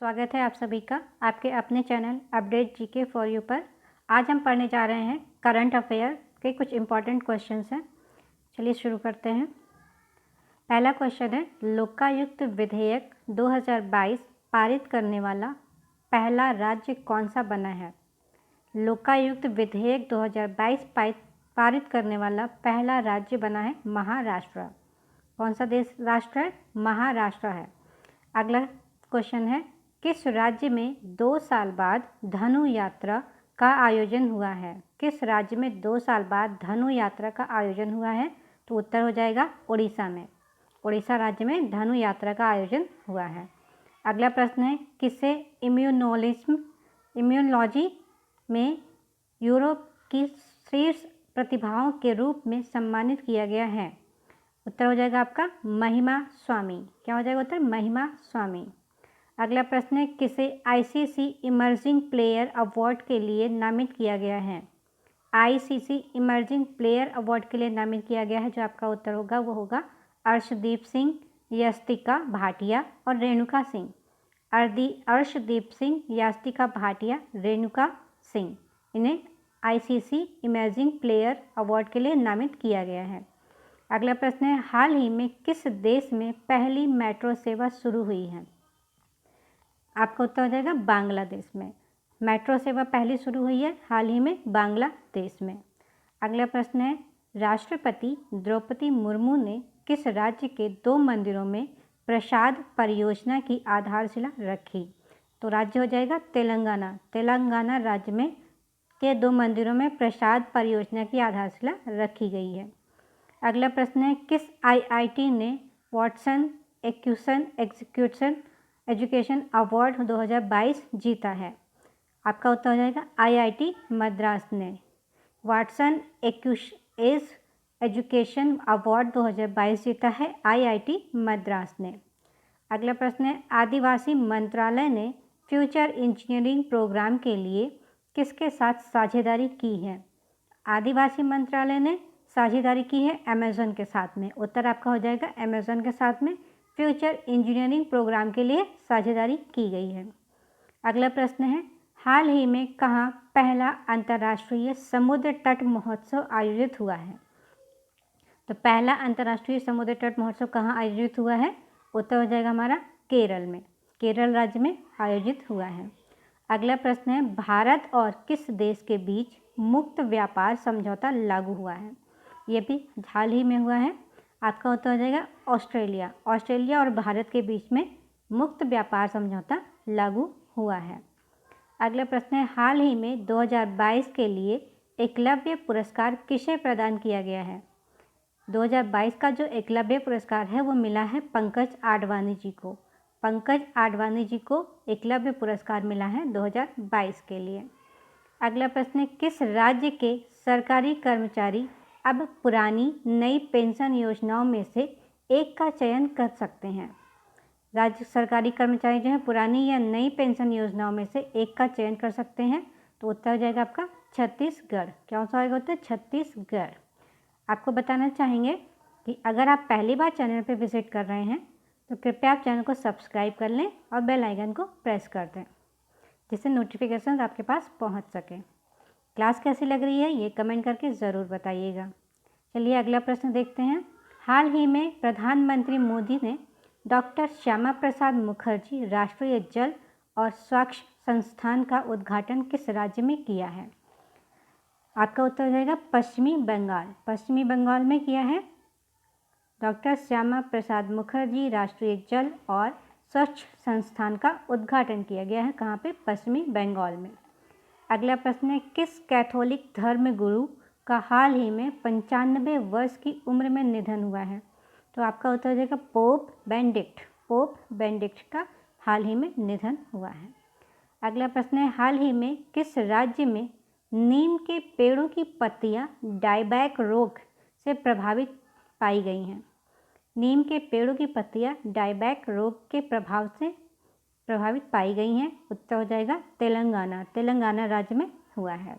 स्वागत है आप सभी का आपके अपने channel update GK for you पर। आज हम पढ़ने जा रहे हैं करंट अफेयर के कुछ इम्पॉर्टेंट क्वेश्चंस हैं। चलिए शुरू करते हैं। पहला क्वेश्चन है, लोकायुक्त विधेयक 2022 पारित करने वाला पहला राज्य कौन सा बना है? लोकायुक्त विधेयक 2022 पारित करने वाला पहला राज्य बना है महाराष्ट्र। कौन सा देश राष्ट्र है? महाराष्ट्र है। अगला क्वेश्चन है, किस राज्य में 2 साल बाद धनु यात्रा का आयोजन हुआ है? किस राज्य में 2 साल बाद धनु यात्रा का आयोजन हुआ है? तो उत्तर हो जाएगा उड़ीसा में। उड़ीसा राज्य में धनु यात्रा का आयोजन हुआ है। अगला प्रश्न है, किसे इम्यूनोलॉजी में यूरोप की शीर्ष प्रतिभाओं के रूप में सम्मानित किया गया है? उत्तर हो जाएगा आपका महिमा स्वामी। क्या हो जाएगा उत्तर? महिमा स्वामी। अगला प्रश्न है, किसे आईसीसी इमर्जिंग प्लेयर अवार्ड के लिए नामित किया गया है? आईसीसी इमर्जिंग प्लेयर अवार्ड के लिए नामित किया गया है। जो आपका उत्तर होगा वो होगा अर्शदीप सिंह, यस्तिका भाटिया और रेणुका सिंह। अर्शदीप सिंह, यस्तिका भाटिया, रेणुका सिंह, इन्हें आईसीसी इमर्जिंग प्लेयर अवार्ड के लिए नामित किया गया है। अगला प्रश्न है, हाल ही में किस देश में पहली मेट्रो सेवा शुरू हुई है? आपका उत्तर हो जाएगा बांग्लादेश में। मेट्रो सेवा पहली शुरू हुई है हाल ही में बांग्लादेश में। अगला प्रश्न है, राष्ट्रपति द्रौपदी मुर्मू ने किस राज्य के 2 मंदिरों में प्रसाद परियोजना की आधारशिला रखी? तो राज्य हो जाएगा तेलंगाना। तेलंगाना राज्य में के 2 मंदिरों में प्रसाद परियोजना की आधारशिला रखी गई है। अगला प्रश्न है, किस आईआईटी ने वाटसन एजुकेशन अवार्ड 2022 जीता है? आपका उत्तर हो जाएगा आईआईटी मद्रास ने वाटसन एजुकेशन अवार्ड 2022 जीता है आईआईटी मद्रास ने। अगला प्रश्न है, आदिवासी मंत्रालय ने फ्यूचर इंजीनियरिंग प्रोग्राम के लिए किसके साथ साझेदारी की है? आदिवासी मंत्रालय ने साझेदारी की है अमेज़न के साथ में। उत्तर आपका हो जाएगा अमेज़न के साथ में फ्यूचर इंजीनियरिंग प्रोग्राम के लिए साझेदारी की गई है। अगला प्रश्न है, हाल ही में कहाँ पहला अंतर्राष्ट्रीय समुद्र तट महोत्सव आयोजित हुआ है? तो पहला अंतर्राष्ट्रीय समुद्र तट महोत्सव कहाँ आयोजित हुआ है? उत्तर हो जाएगा हमारा केरल में। केरल राज्य में आयोजित हुआ है। अगला प्रश्न है, भारत और किस देश के बीच मुक्त व्यापार समझौता लागू हुआ है? ये भी हाल ही में हुआ है। आपका उत्तर हो जाएगा ऑस्ट्रेलिया। ऑस्ट्रेलिया और भारत के बीच में मुक्त व्यापार समझौता लागू हुआ है। अगला प्रश्न है, हाल ही में 2022 के लिए एकलव्य पुरस्कार किसे प्रदान किया गया है? 2022 का जो एकलव्य पुरस्कार है वो मिला है पंकज आडवाणी जी को। पंकज आडवाणी जी को एकलव्य पुरस्कार मिला है 2022 के लिए। अगला प्रश्न है, किस राज्य के सरकारी कर्मचारी अब पुरानी नई पेंशन योजनाओं में से एक का चयन कर सकते हैं? राज्य सरकारी कर्मचारी जो है पुरानी या नई पेंशन योजनाओं में से एक का चयन कर सकते हैं। तो उत्तर हो जाएगा आपका छत्तीसगढ़। क्या सा होगा उत्तर? छत्तीसगढ़। आपको बताना चाहेंगे कि अगर आप पहली बार चैनल पर विजिट कर रहे हैं तो कृपया आप चैनल को सब्सक्राइब कर लें और बेल आइकन को प्रेस कर दें जिससे नोटिफिकेशन आपके पास पहुंच सके। क्लास कैसी लग रही है ये कमेंट करके ज़रूर बताइएगा। चलिए अगला प्रश्न देखते हैं। हाल ही में प्रधानमंत्री मोदी ने डॉक्टर श्यामा प्रसाद मुखर्जी राष्ट्रीय जल और स्वच्छ संस्थान का उद्घाटन किस राज्य में किया है? आपका उत्तर हो जाएगा पश्चिमी बंगाल। पश्चिमी बंगाल में किया है। डॉक्टर श्यामा प्रसाद मुखर्जी राष्ट्रीय जल और स्वच्छ संस्थान का उद्घाटन किया गया है। कहाँ पे? पश्चिमी बंगाल में। अगला प्रश्न है, किस कैथोलिक धर्म गुरु का हाल ही में 95 वर्ष की उम्र में निधन हुआ है? तो आपका उत्तर हो जाएगा पोप बेनेडिक्ट। पोप बेनेडिक्ट का हाल ही में निधन हुआ है। अगला प्रश्न है, हाल ही में किस राज्य में नीम के पेड़ों की पत्तियां डायबैक रोग से प्रभावित पाई गई हैं? नीम के पेड़ों की पत्तियां डायबैक रोग के प्रभाव से प्रभावित पाई गई हैं। उत्तर हो जाएगा तेलंगाना। तेलंगाना राज्य में हुआ है।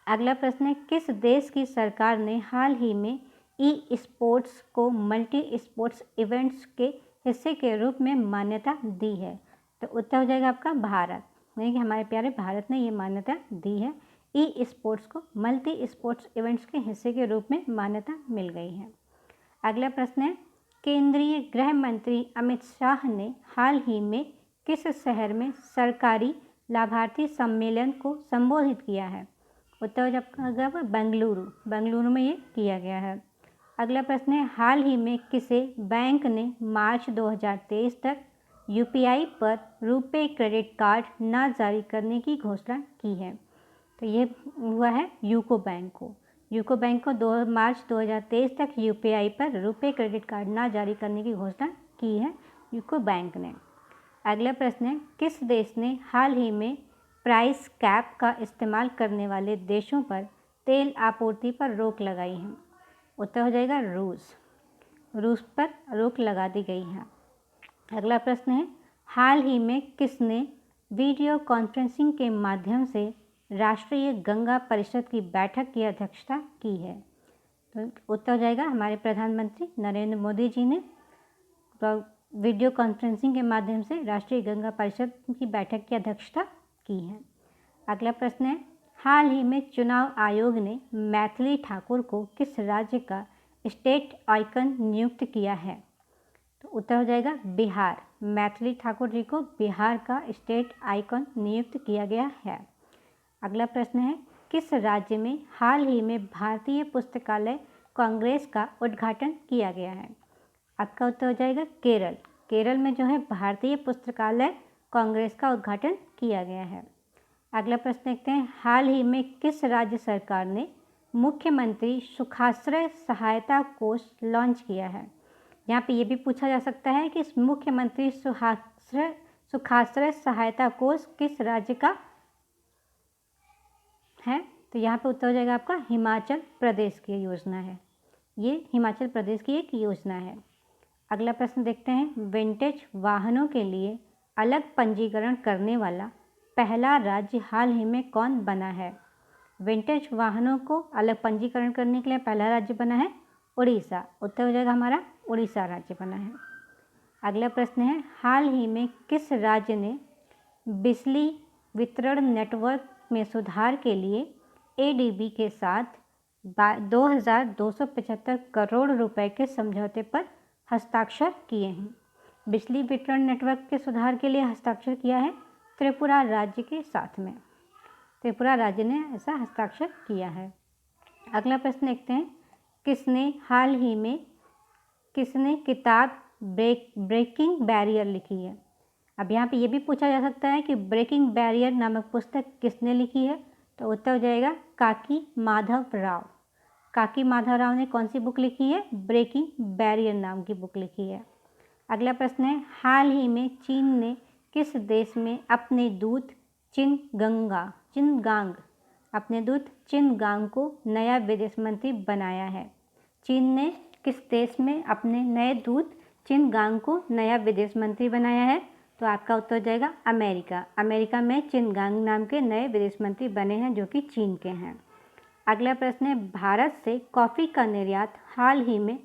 अगला प्रश्न है, किस देश की सरकार ने हाल ही में ई स्पोर्ट्स को मल्टी स्पोर्ट्स इवेंट्स के हिस्से के रूप में मान्यता दी है? तो उत्तर हो जाएगा आपका भारत, यानी कि हमारे प्यारे भारत ने ये मान्यता दी है। ई स्पोर्ट्स को मल्टी स्पोर्ट्स इवेंट्स के हिस्से के रूप में मान्यता मिल गई है। अगला प्रश्न है, केंद्रीय गृह मंत्री अमित शाह ने हाल ही में किस शहर में सरकारी लाभार्थी सम्मेलन को संबोधित किया है? उत्तर हो जाएगा बेंगलुरु, बेंगलुरु में ये किया गया है। अगला प्रश्न है, हाल ही में किसे बैंक ने मार्च 2023 तक यूपीआई पर रुपे क्रेडिट कार्ड न जारी करने की घोषणा की है? तो ये हुआ है यूको बैंक को। यूको बैंक को 2 मार्च 2023 तक यूपीआई पर रुपे क्रेडिट कार्ड न जारी करने की घोषणा की है यूको बैंक ने। अगला प्रश्न है, किस देश ने हाल ही में प्राइस कैप का इस्तेमाल करने वाले देशों पर तेल आपूर्ति पर रोक लगाई है? उत्तर हो जाएगा रूस, रूस पर रोक लगा दी गई है। अगला प्रश्न है, हाल ही में किसने वीडियो कॉन्फ्रेंसिंग के माध्यम से राष्ट्रीय गंगा परिषद की बैठक की अध्यक्षता की है? तो उत्तर हो जाएगा हमारे प्रधानमंत्री नरेंद्र मोदी जी ने वीडियो कॉन्फ्रेंसिंग के माध्यम से राष्ट्रीय गंगा परिषद की बैठक की अध्यक्षता की है। अगला प्रश्न है, हाल ही में चुनाव आयोग ने मैथिली ठाकुर को किस राज्य का स्टेट आइकन नियुक्त किया है? तो उत्तर हो जाएगा बिहार, मैथिली ठाकुर जी को बिहार का स्टेट आइकन नियुक्त किया गया है। अगला प्रश्न है, किस राज्य में हाल ही में भारतीय पुस्तकालय कांग्रेस का उद्घाटन किया गया है? आपका उत्तर हो जाएगा केरल, केरल में जो है भारतीय पुस्तकालय कांग्रेस का उद्घाटन किया गया है। अगला प्रश्न देखते हैं, हाल ही में किस राज्य सरकार ने मुख्यमंत्री सुखाश्रय सहायता कोष लॉन्च किया है? यहाँ पे ये भी पूछा जा सकता है कि मुख्यमंत्री सुखाश्रय सहायता कोष किस राज्य का है? तो यहाँ पे उत्तर हो जाएगा आपका हिमाचल प्रदेश की योजना है, ये हिमाचल प्रदेश की एक योजना है। अगला प्रश्न देखते हैं, विंटेज वाहनों के लिए अलग पंजीकरण करने वाला पहला राज्य हाल ही में कौन बना है? विंटेज वाहनों को अलग पंजीकरण करने के लिए पहला राज्य बना है उड़ीसा, उत्तर हो जाएगा हमारा उड़ीसा राज्य बना है। अगला प्रश्न है, हाल ही में किस राज्य ने बिजली वितरण नेटवर्क में सुधार के लिए एडीबी के साथ 2275 करोड़ रुपए के समझौते पर हस्ताक्षर किए हैं? बिजली वितरण नेटवर्क के सुधार के लिए हस्ताक्षर किया है त्रिपुरा राज्य के साथ में, त्रिपुरा राज्य ने ऐसा हस्ताक्षर किया है। अगला प्रश्न देखते हैं, किसने किताब ब्रेकिंग बैरियर लिखी है? अब यहाँ पे ये भी पूछा जा सकता है कि ब्रेकिंग बैरियर नामक पुस्तक किसने लिखी है? तो उत्तर हो जाएगा काकी माधव राव। काकी माधव राव ने कौन सी बुक लिखी है? ब्रेकिंग बैरियर नाम की बुक लिखी है। अगला प्रश्न है, हाल ही में चीन ने किस देश में अपने दूत चिनगांग को नया विदेश मंत्री बनाया है? चीन ने किस देश में अपने नए दूत चिनगांग को नया विदेश मंत्री बनाया है? तो आपका उत्तर हो जाएगा अमेरिका, अमेरिका में चिनगांग नाम के नए विदेश मंत्री बने हैं जो कि चीन के हैं। अगला प्रश्न है, भारत से कॉफ़ी का निर्यात हाल ही में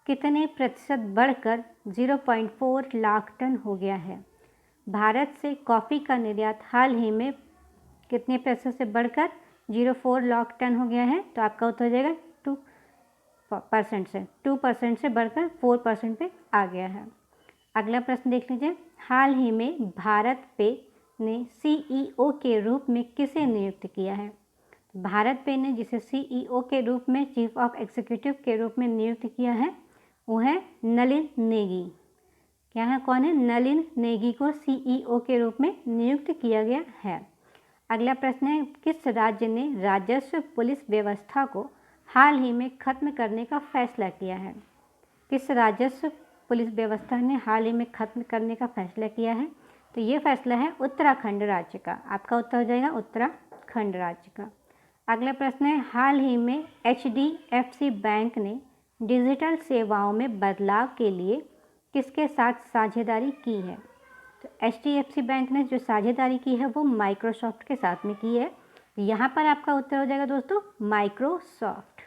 कितने प्रतिशत बढ़कर 0.4 लाख टन हो गया है? भारत से कॉफ़ी का निर्यात हाल ही में कितने प्रतिशत से बढ़कर 0.4 लाख टन हो गया है? तो आपका उत्तर हो जाएगा 2% से बढ़कर 4% पे आ गया है। अगला प्रश्न देख लीजिए, हाल ही में भारत पे ने सीईओ के रूप में किसे नियुक्त किया है? भारत पे ने जिसे सीईओ के रूप में चीफ ऑफ एग्जीक्यूटिव के रूप में नियुक्त किया है वो है नलिन नेगी। क्या है, कौन है? नलिन नेगी को सीईओ के रूप में नियुक्त किया गया है। अगला प्रश्न है, किस राज्य ने राजस्व पुलिस व्यवस्था को हाल ही में खत्म करने का फैसला किया है? किस राजस्व पुलिस व्यवस्था ने हाल ही में खत्म करने का फैसला किया है? तो ये फैसला है उत्तराखंड राज्य का। आपका उत्तर हो जाएगा उत्तराखंड राज्य का। अगला प्रश्न है, हाल ही में HDFC बैंक ने डिजिटल सेवाओं में बदलाव के लिए किसके साथ साझेदारी की है? तो HDFC बैंक ने जो साझेदारी की है वो माइक्रोसॉफ्ट के साथ में की है। यहाँ पर आपका उत्तर हो जाएगा दोस्तों माइक्रोसॉफ्ट।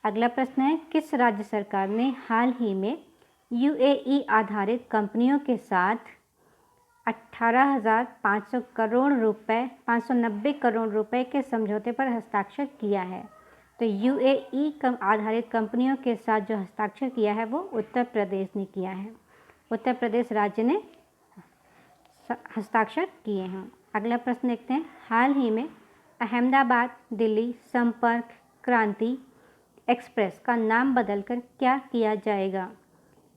अगला प्रश्न है, किस राज्य सरकार ने हाल ही में UAE आधारित कंपनियों के साथ 18,500 करोड़ रुपए 590 करोड़ रुपए के समझौते पर हस्ताक्षर किया है। तो यूएई आधारित कंपनियों के साथ जो हस्ताक्षर किया है वो उत्तर प्रदेश ने किया है। उत्तर प्रदेश राज्य ने हस्ताक्षर किए हैं। अगला प्रश्न देखते हैं। हाल ही में अहमदाबाद दिल्ली संपर्क क्रांति एक्सप्रेस का नाम बदलकर क्या किया जाएगा?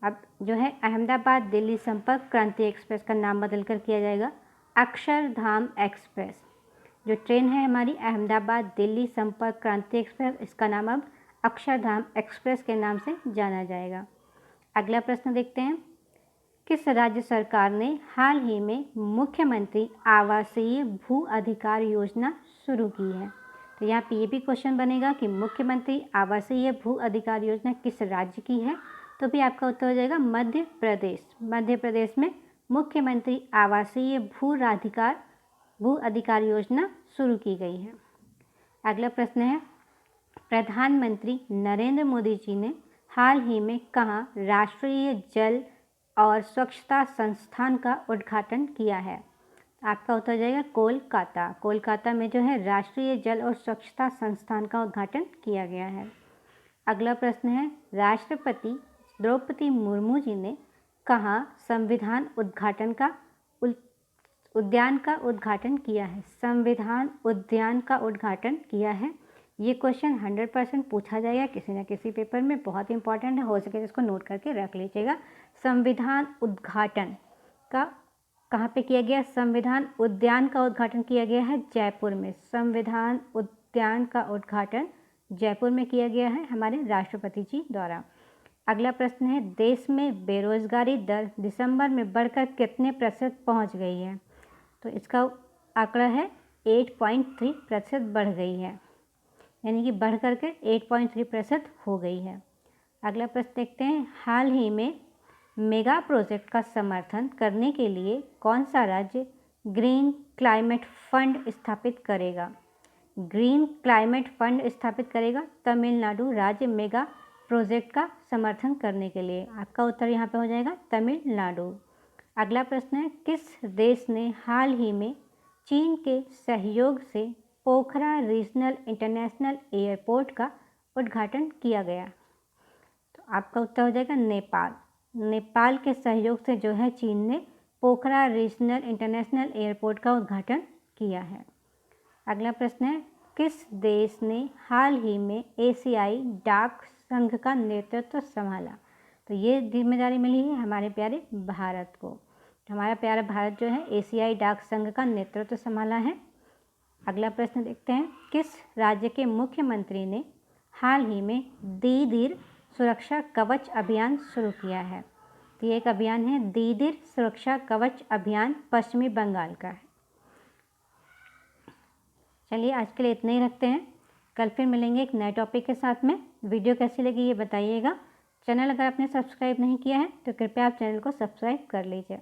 अब जो है अहमदाबाद दिल्ली संपर्क क्रांति एक्सप्रेस का नाम बदलकर किया जाएगा अक्षरधाम एक्सप्रेस। जो ट्रेन है हमारी अहमदाबाद दिल्ली संपर्क क्रांति एक्सप्रेस, इसका नाम अब अक्षरधाम एक्सप्रेस के नाम से जाना जाएगा। अगला प्रश्न देखते हैं। किस राज्य सरकार ने हाल ही में मुख्यमंत्री आवासीय भू अधिकार योजना शुरू की है? तो यहाँ पे ये भी क्वेश्चन बनेगा कि मुख्यमंत्री आवासीय भू अधिकार योजना किस राज्य की है? तो भी आपका उत्तर हो जाएगा मध्य प्रदेश। मध्य प्रदेश में मुख्यमंत्री आवासीय भू अधिकार योजना शुरू की गई है। अगला प्रश्न है। प्रधानमंत्री नरेंद्र मोदी जी ने हाल ही में कहाँ राष्ट्रीय जल और स्वच्छता संस्थान का उद्घाटन किया है? आपका उत्तर हो जाएगा कोलकाता। कोलकाता में जो है राष्ट्रीय जल और स्वच्छता संस्थान का उद्घाटन किया गया है। अगला प्रश्न है। राष्ट्रपति द्रौपदी मुर्मू जी ने कहाँ संविधान उद्यान का उद्घाटन किया है? संविधान उद्यान का उद्घाटन किया है। ये क्वेश्चन 100% पूछा जाएगा किसी न किसी पेपर में, बहुत इंपॉर्टेंट है, हो सके तो इसको नोट करके रख लीजिएगा। संविधान उद्घाटन का कहाँ पे किया गया? संविधान उद्यान का उद्घाटन किया गया है जयपुर में। संविधान उद्यान का उद्घाटन जयपुर में किया गया है हमारे राष्ट्रपति जी द्वारा। अगला प्रश्न है। देश में बेरोजगारी दर दिसंबर में बढ़कर कितने प्रतिशत पहुँच गई है? तो इसका आंकड़ा है 8.3% बढ़ गई है, यानी कि बढ़ करके 8.3% हो गई है। अगला प्रश्न देखते हैं। हाल ही में मेगा प्रोजेक्ट का समर्थन करने के लिए कौन सा राज्य ग्रीन क्लाइमेट फंड स्थापित करेगा? ग्रीन क्लाइमेट फंड स्थापित करेगा तमिलनाडु राज्य मेगा प्रोजेक्ट का समर्थन करने के लिए। आपका उत्तर यहाँ पे हो जाएगा तमिलनाडु। अगला प्रश्न है। किस देश ने हाल ही में चीन के सहयोग से पोखरा रीजनल इंटरनेशनल एयरपोर्ट का उद्घाटन किया गया? तो आपका उत्तर हो जाएगा नेपाल। नेपाल के सहयोग से जो है चीन ने पोखरा रीजनल इंटरनेशनल एयरपोर्ट का उद्घाटन किया है। अगला प्रश्न है। किस देश ने हाल ही में एशियाई डाक संघ का नेतृत्व संभाला? तो ये जिम्मेदारी मिली है हमारे प्यारे भारत को। तो हमारा प्यारा भारत जो है एशियाई डाक संघ का नेतृत्व संभाला है। अगला प्रश्न देखते हैं। किस राज्य के मुख्यमंत्री ने हाल ही में दीदिर सुरक्षा कवच अभियान शुरू किया है? तो ये एक अभियान है दीदिर सुरक्षा कवच अभियान, पश्चिमी बंगाल का है। चलिए आज के लिए इतना ही रखते हैं। कल फिर मिलेंगे एक नए टॉपिक के साथ में। वीडियो कैसी लगी ये बताइएगा। चैनल अगर आपने सब्सक्राइब नहीं किया है तो कृपया आप चैनल को सब्सक्राइब कर लीजिए।